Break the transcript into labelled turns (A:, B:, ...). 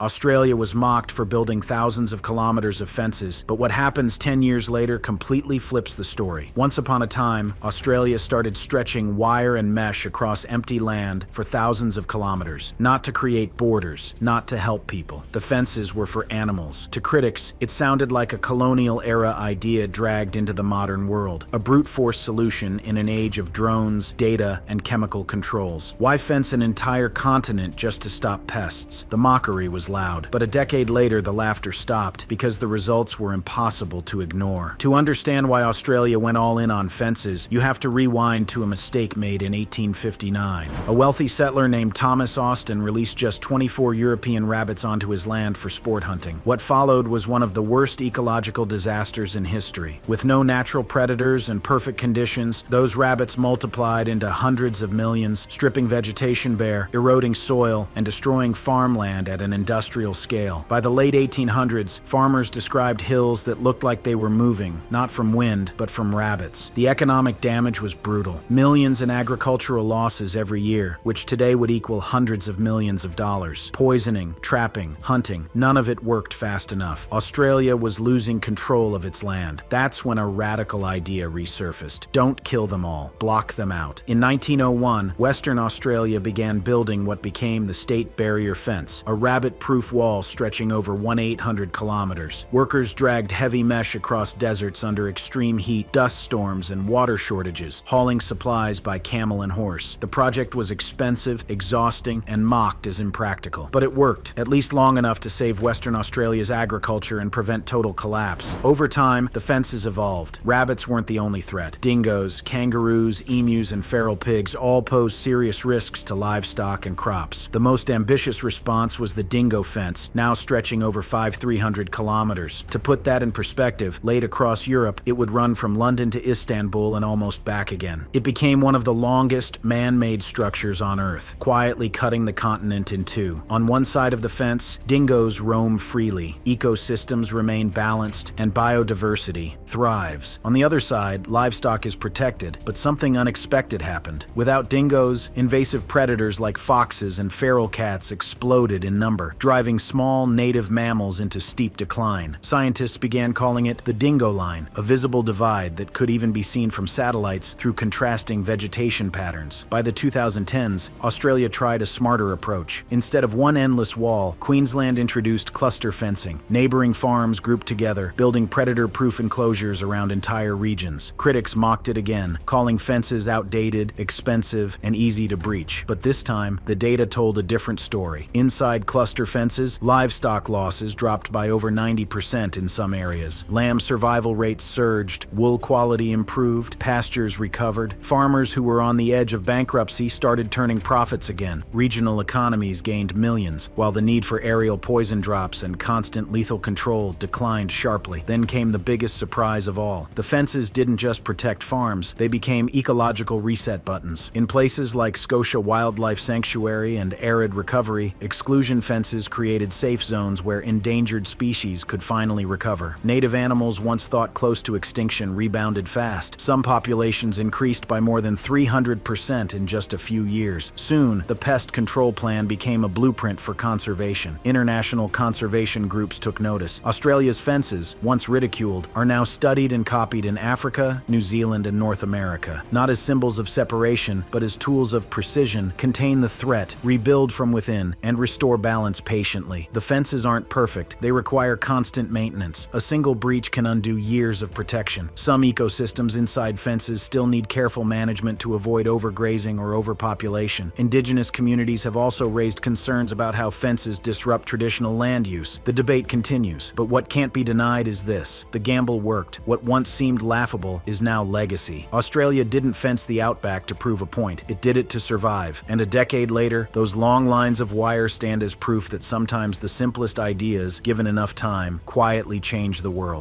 A: Australia was mocked for building thousands of kilometers of fences, but what happens 10 years later completely flips the story. Once upon a time, Australia started stretching wire and mesh across empty land for thousands of kilometers, not to create borders, not to help people. The fences were for animals. To critics, it sounded like a colonial-era idea dragged into the modern world, a brute force solution in an age of drones, data, and chemical controls. Why fence an entire continent just to stop pests? The mockery was loud, but a decade later the laughter stopped because the results were impossible to ignore. To understand why Australia went all in on fences, you have to rewind to a mistake made in 1859. A wealthy settler named Thomas Austin released just 24 European rabbits onto his land for sport hunting. What followed was one of the worst ecological disasters in history. With no natural predators and perfect conditions, those rabbits multiplied into hundreds of millions, stripping vegetation bare, eroding soil, and destroying farmland at an industrial scale. By the late 1800s, farmers described hills that looked like they were moving, not from wind, but from rabbits. The economic damage was brutal. Millions in agricultural losses every year, which today would equal hundreds of millions of dollars. Poisoning, trapping, hunting, none of it worked fast enough. Australia was losing control of its land. That's when a radical idea resurfaced. Don't kill them all, block them out. In 1901, Western Australia began building what became the State Barrier Fence, a rabbit-proof wall stretching over 1,800 kilometers. Workers dragged heavy mesh across deserts under extreme heat, dust storms, and water shortages, hauling supplies by camel and horse. The project was expensive, exhausting, and mocked as impractical. But it worked, at least long enough to save Western Australia's agriculture and prevent total collapse. Over time, the fences evolved. Rabbits weren't the only threat. Dingoes, kangaroos, emus, and feral pigs all posed serious risks to livestock and crops. The most ambitious response was the dingo fence, now stretching over 5,300 kilometers. To put that in perspective, laid across Europe, it would run from London to Istanbul and almost back again. It became one of the longest man-made structures on Earth, quietly cutting the continent in two. On one side of the fence, dingoes roam freely, ecosystems remain balanced, and biodiversity thrives. On the other side, livestock is protected, but something unexpected happened. Without dingoes, invasive predators like foxes and feral cats exploded in number, driving small native mammals into steep decline. Scientists began calling it the dingo line, a visible divide that could even be seen from satellites through contrasting vegetation patterns. By the 2010s, Australia tried a smarter approach. Instead of one endless wall, Queensland introduced cluster fencing. Neighboring farms grouped together, building predator-proof enclosures around entire regions. Critics mocked it again, calling fences outdated, expensive, and easy to breach. But this time, the data told a different story. Inside cluster fences, livestock losses dropped by over 90% in some areas. Lamb survival rates surged, wool quality improved, pastures recovered. Farmers who were on the edge of bankruptcy started turning profits again. Regional economies gained millions, while the need for aerial poison drops and constant lethal control declined sharply. Then came the biggest surprise of all. The fences didn't just protect farms, they became ecological reset buttons. In places like Scotia Wildlife Sanctuary and Arid Recovery, exclusion fences created safe zones where endangered species could finally recover. Native animals once thought close to extinction rebounded fast. Some populations increased by more than 300% in just a few years. Soon, the pest control plan became a blueprint for conservation. International conservation groups took notice. Australia's fences, once ridiculed, are now studied and copied in Africa, New Zealand, and North America. Not as symbols of separation, but as tools of precision, contain the threat, rebuild from within, and restore balance patiently. The fences aren't perfect. They require constant maintenance. A single breach can undo years of protection. Some ecosystems inside fences still need careful management to avoid overgrazing or overpopulation. Indigenous communities have also raised concerns about how fences disrupt traditional land use. The debate continues, but what can't be denied is this: the gamble worked. What once seemed laughable is now legacy. Australia didn't fence the outback to prove a point. It did it to survive. And a decade later, those long lines of wire stand as proof that sometimes the simplest ideas, given enough time, quietly change the world.